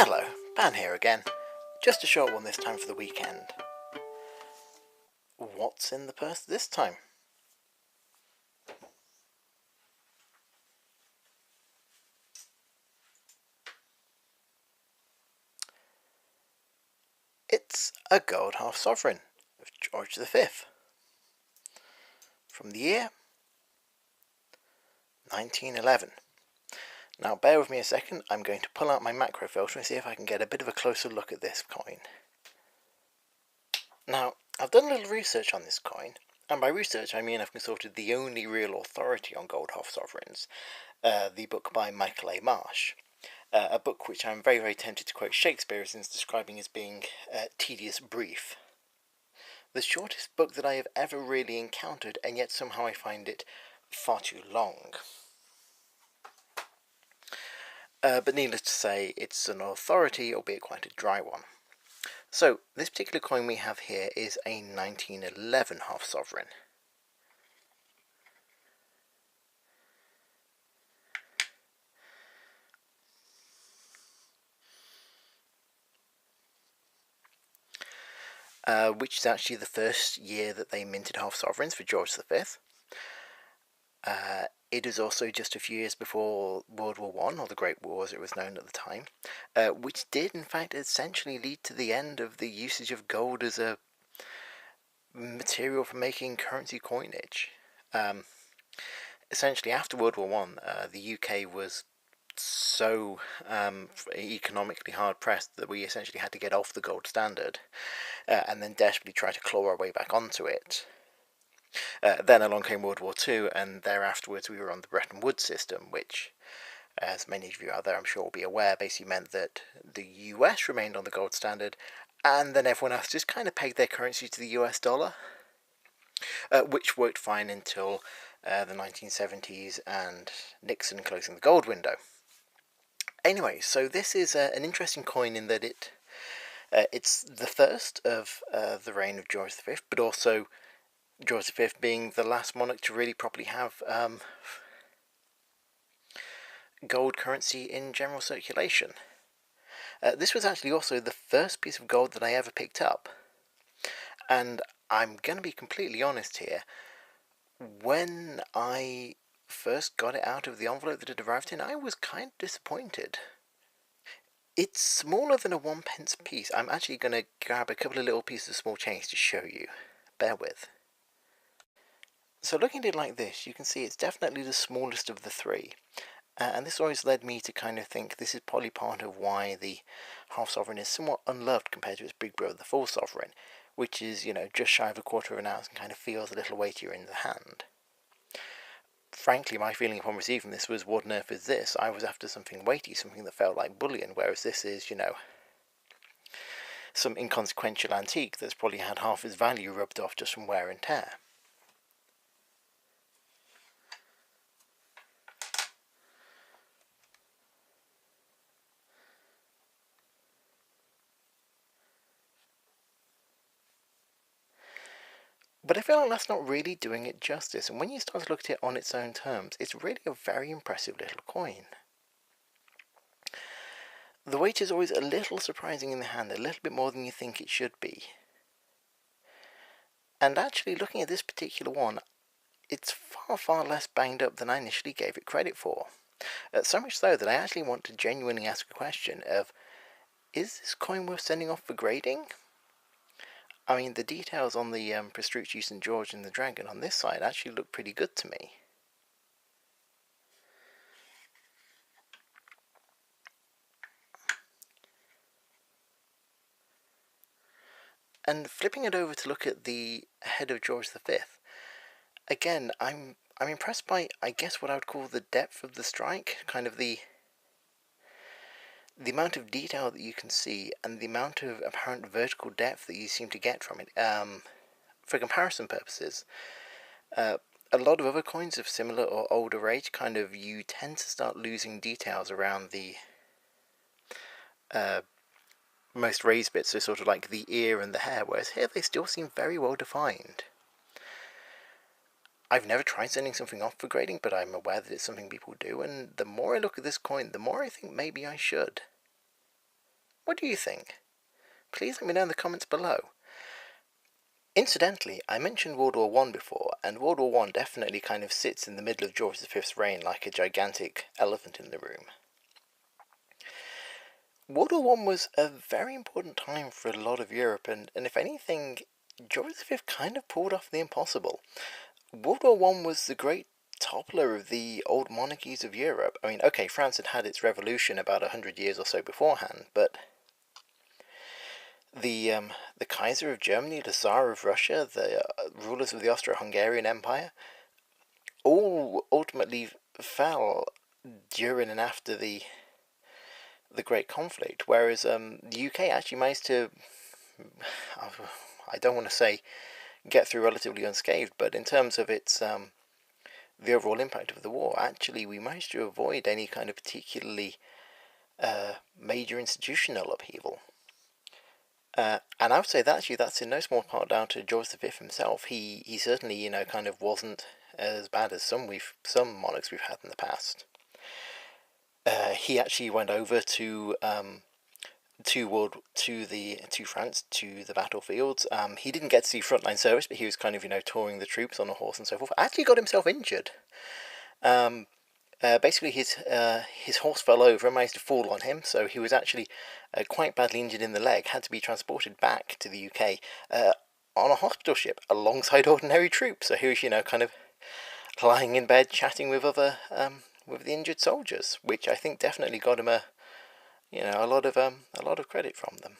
Hello, Pan here again. Just a short one this time for the weekend. What's in the purse this time? It's a gold half sovereign of George V from the year 1911. Now bear with me a second, I'm going to pull out my macro filter and see if I can get a bit of a closer look at this coin. Now, I've done a little research on this coin, and by research I mean I've consulted the only real authority on gold half sovereigns, the book by Michael A. Marsh. A book which I'm very, very tempted to quote Shakespeare as describing as being tedious brief. The shortest book that I have ever really encountered, and yet somehow I find it far too long. But needless to say, it's an authority, albeit quite a dry one. So, this particular coin we have here is a 1911 half sovereign. Which is actually the first year that they minted half sovereigns for George V. It is also just a few years before World War I, or the Great War as it was known at the time, which did in fact essentially lead to the end of the usage of gold as a material for making currency coinage. Essentially after World War I, the UK was so economically hard pressed that we essentially had to get off the gold standard and then desperately try to claw our way back onto it. Then along came World War II, and thereafterwards we were on the Bretton Woods system, which, as many of you out there I'm sure will be aware, basically meant that the US remained on the gold standard, and then everyone else just kind of pegged their currency to the US dollar, which worked fine until the 1970s and Nixon closing the gold window. Anyway, so this is an interesting coin in that it's the first of the reign of George V, but also George V being the last monarch to really properly have gold currency in general circulation. This was actually also the first piece of gold that I ever picked up, and I'm going to be completely honest here. When I first got it out of the envelope that it arrived in, I was kind of disappointed. It's smaller than a 1p piece. I'm actually going to grab a couple of little pieces of small change to show you. Bear with. So looking at it like this, you can see it's definitely the smallest of the three. And this always led me to kind of think this is probably part of why the half sovereign is somewhat unloved compared to its big brother, the full sovereign, which is, just shy of a quarter of an ounce and kind of feels a little weightier in the hand. Frankly, my feeling upon receiving this was, what on earth is this? I was after something weighty, something that felt like bullion, whereas this is, some inconsequential antique that's probably had half its value rubbed off just from wear and tear. But I feel like that's not really doing it justice, and when you start to look at it on its own terms, it's really a very impressive little coin. The weight is always a little surprising in the hand, a little bit more than you think it should be. And actually, looking at this particular one, it's far, far less banged up than I initially gave it credit for. So much so that I actually want to genuinely ask a question of, is this coin worth sending off for grading? I mean, the details on the Petrucci, St. George and the Dragon on this side actually look pretty good to me. And flipping it over to look at the head of George V, again, I'm impressed by, I guess, what I would call the depth of the strike, kind of the amount of detail that you can see and the amount of apparent vertical depth that you seem to get from it. For comparison purposes, a lot of other coins of similar or older age, you tend to start losing details around the most raised bits, so sort of like the ear and the hair, whereas here they still seem very well defined. I've never tried sending something off for grading, but I'm aware that it's something people do, and the more I look at this coin, the more I think maybe I should. What do you think? Please let me know in the comments below. Incidentally, I mentioned World War One before, and World War One definitely kind of sits in the middle of George V's reign like a gigantic elephant in the room. World War One was a very important time for a lot of Europe, and if anything, George V kind of pulled off the impossible. World War One was the great toppler of the old monarchies of Europe. I mean, okay, France had had its revolution about 100 years or so beforehand, but the Kaiser of Germany, the Tsar of Russia, the rulers of the Austro-Hungarian Empire, all ultimately fell during and after the Great Conflict. Whereas the UK actually managed to, I don't want to say get through relatively unscathed, but in terms of its the overall impact of the war, actually we managed to avoid any kind of particularly major institutional upheaval. And I would say that actually that's in no small part down to George V himself. He certainly, you know, kind of wasn't as bad as some monarchs we've had in the past. He actually went over to France, to the battlefields. He didn't get to see frontline service, but he was kind of, you know, touring the troops on a horse and so forth. Actually got himself injured. Basically, his horse fell over and managed to fall on him, so he was actually quite badly injured in the leg. Had to be transported back to the UK on a hospital ship alongside ordinary troops. So he was, you know, kind of lying in bed chatting with other with the injured soldiers, which I think definitely got him a lot of credit from them.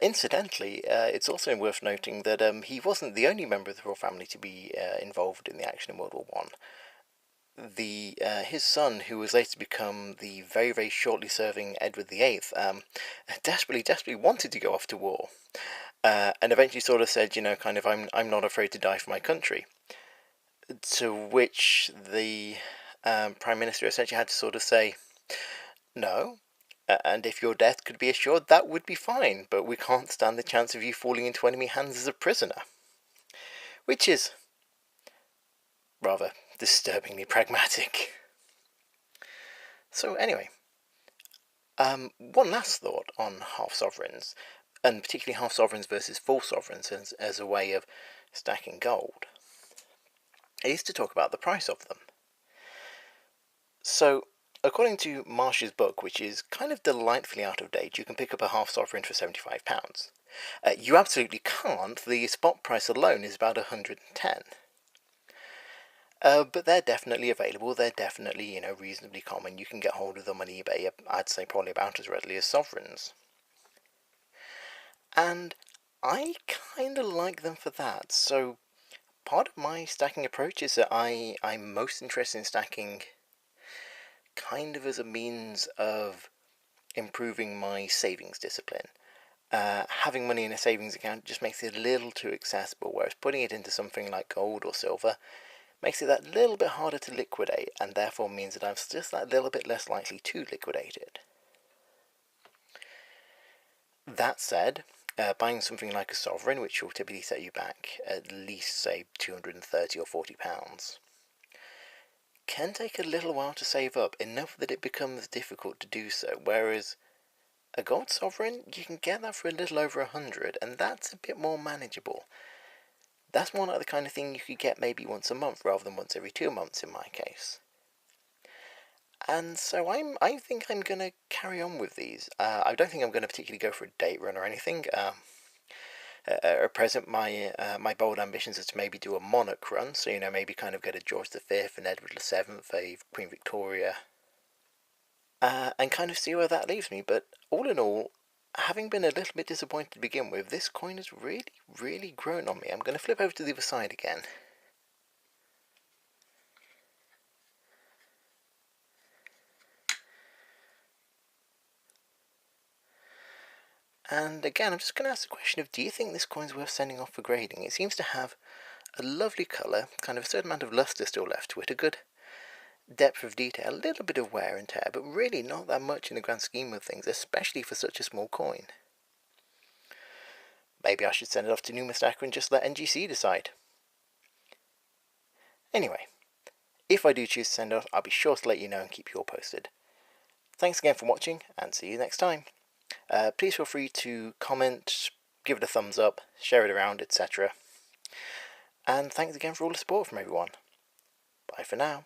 Incidentally, it's also worth noting that he wasn't the only member of the royal family to be involved in the action in World War One. His son, who was later to become the very, very shortly serving Edward VIII, desperately wanted to go off to war, and eventually sort of said, you know, kind of, I'm not afraid to die for my country. To which the Prime Minister essentially had to sort of say, no, and if your death could be assured, that would be fine, but we can't stand the chance of you falling into enemy hands as a prisoner. Which is rather disturbingly pragmatic. So anyway, one last thought on half sovereigns, and particularly half sovereigns versus full sovereigns as a way of stacking gold, is to talk about the price of them. So, according to Marsh's book, which is kind of delightfully out of date, you can pick up a half sovereign for £75. You absolutely can't. The spot price alone is about 110. But they're definitely available. They're definitely, you know, reasonably common. You can get hold of them on eBay, I'd say probably about as readily as sovereigns. And I kind of like them for that. So part of my stacking approach is that I'm most interested in stacking kind of as a means of improving my savings discipline. Having money in a savings account just makes it a little too accessible, whereas putting it into something like gold or silver makes it that little bit harder to liquidate, and therefore means that I'm just that little bit less likely to liquidate it. That said, buying something like a sovereign, which will typically set you back at least, say, £230 or £40, can take a little while to save up, enough that it becomes difficult to do so, whereas a gold sovereign, you can get that for a little over 100, and that's a bit more manageable. That's more like the kind of thing you could get maybe once a month rather than once every 2 months in my case. And so I think I'm going to carry on with these. I don't think I'm going to particularly go for a date run or anything. At present, my bold ambitions is to maybe do a monarch run, so, you know, maybe kind of get a George V, an Edward VII, a Queen Victoria, and kind of see where that leaves me. But all in all, having been a little bit disappointed to begin with, this coin has really, really grown on me. I'm going to flip over to the other side again. And again, I'm just going to ask the question of, do you think this coin's worth sending off for grading? It seems to have a lovely colour, kind of a certain amount of lustre still left to it, a good depth of detail, a little bit of wear and tear, but really not that much in the grand scheme of things, especially for such a small coin. Maybe I should send it off to Numistacker and just let NGC decide. Anyway, if I do choose to send it off, I'll be sure to let you know and keep you all posted. Thanks again for watching, and see you next time. Please feel free to comment, give it a thumbs up, share it around, etc. And thanks again for all the support from everyone. Bye for now.